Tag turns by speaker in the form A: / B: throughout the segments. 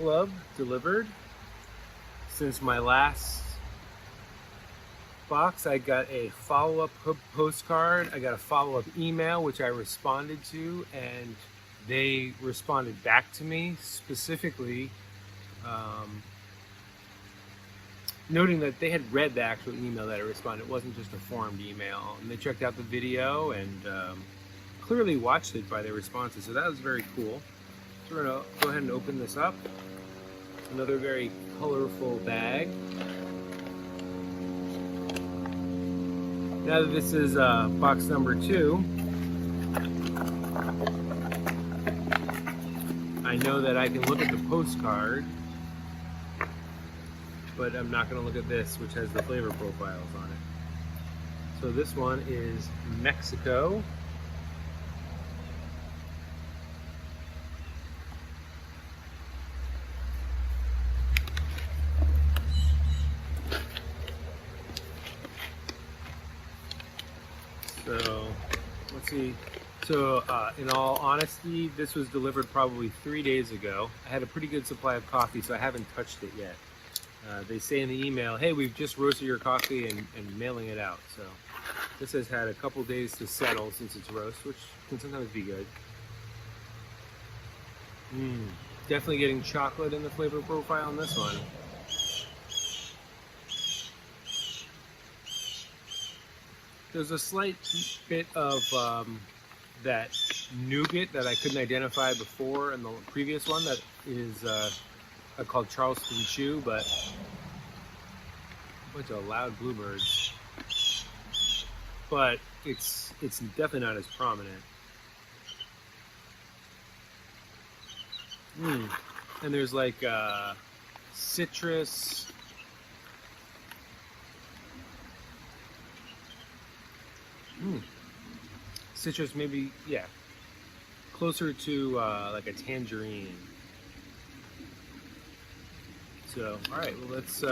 A: Club delivered. Since my last box, I got a follow-up postcard. I got a follow-up email, which I responded to, and they responded back to me specifically, noting that they had read the actual email that I responded. It wasn't just a formed email, and they checked out the video and clearly watched it by their responses. So that was very cool. So we're gonna go ahead and open this up. Another very colorful bag. Now that this is box number 2, I know that I can look at the postcard, but I'm not going to look at this, which has the flavor profiles on it. So this one is Mexico. So let's see. So in all honesty, this was delivered probably 3 days ago. I had a pretty good supply of coffee, so I haven't touched it yet. They say in the email, hey, we've just roasted your coffee and mailing it out. So this has had a couple days to settle since it's roast, which can sometimes be good. Definitely getting chocolate in the flavor profile on this one. There's a slight bit of that nougat that I couldn't identify before in the previous one that is called Charleston Chew, but a bunch of loud bluebirds. But it's definitely not as prominent. And there's like citrus. Citrus, maybe, yeah, closer to like a tangerine. So, all right, well, let's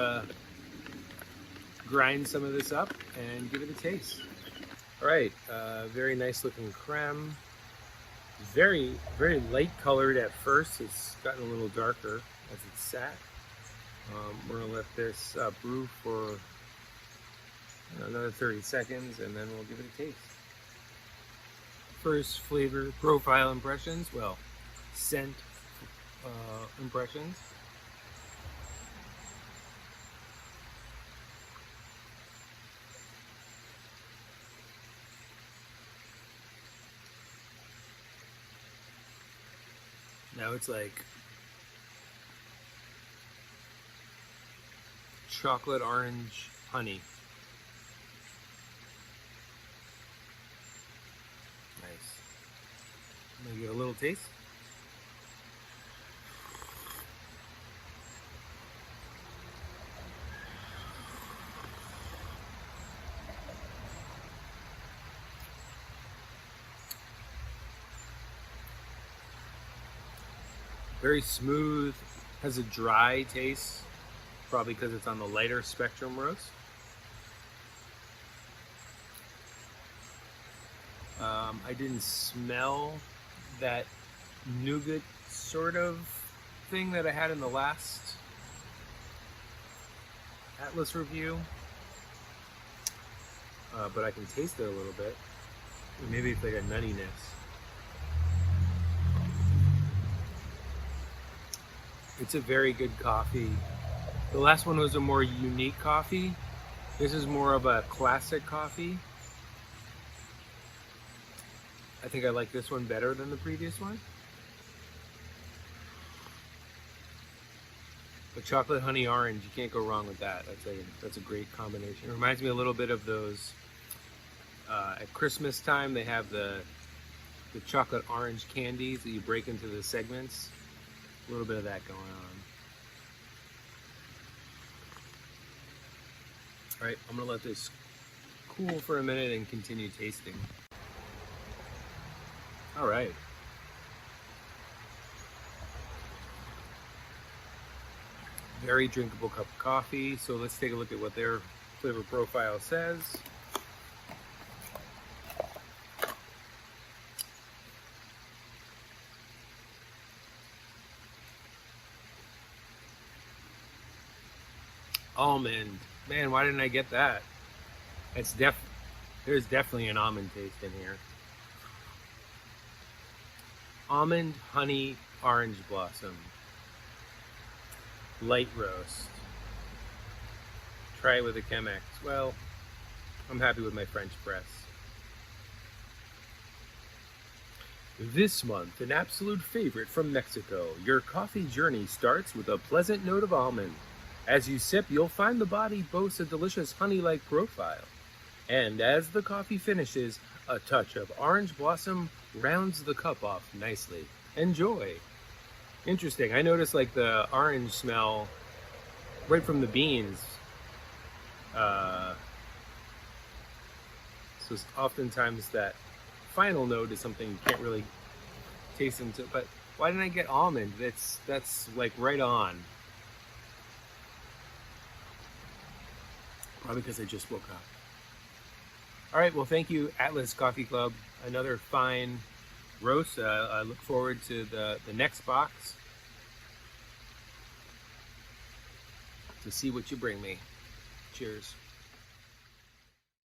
A: grind some of this up and give it a taste. All right, very nice looking creme. Very, very light colored at first. It's gotten a little darker as it's sat. We're gonna let this brew for another 30 seconds, and then we'll give it a taste. First flavor profile impressions, well, scent impressions. Now it's like chocolate orange honey. Nice. I'm gonna give it a little taste. Very smooth, has a dry taste, probably because it's on the lighter spectrum roast. I didn't smell that nougat sort of thing that I had in the last Atlas review, but I can taste it a little bit. Maybe it's like a nuttiness. It's a very good coffee. The last one was a more unique coffee. This is more of a classic coffee. I think I like this one better than the previous one. But chocolate, honey, orange, you can't go wrong with that. That's a great combination. It reminds me a little bit of those, at Christmas time, they have the chocolate orange candies that you break into the segments. A little bit of that going on. All right, I'm gonna let this cool for a minute and continue tasting. All right. Very drinkable cup of coffee. So let's take a look at what their flavor profile says. Almond. Man, why didn't I get that? There's definitely an almond taste in here. Almond, honey, orange blossom. Light roast. Try it with a Chemex. Well, I'm happy with my French press. This month, an absolute favorite from Mexico. Your coffee journey starts with a pleasant note of almond. As you sip, you'll find the body boasts a delicious honey-like profile. And as the coffee finishes, a touch of orange blossom rounds the cup off nicely. Enjoy. Interesting. I noticed like the orange smell right from the beans. So oftentimes that final note is something you can't really taste into. But why didn't I get almond? That's like right on. Probably because I just woke up. All right, well, thank you, Atlas Coffee Club. Another fine roast. I look forward to the next box to see what you bring me. Cheers.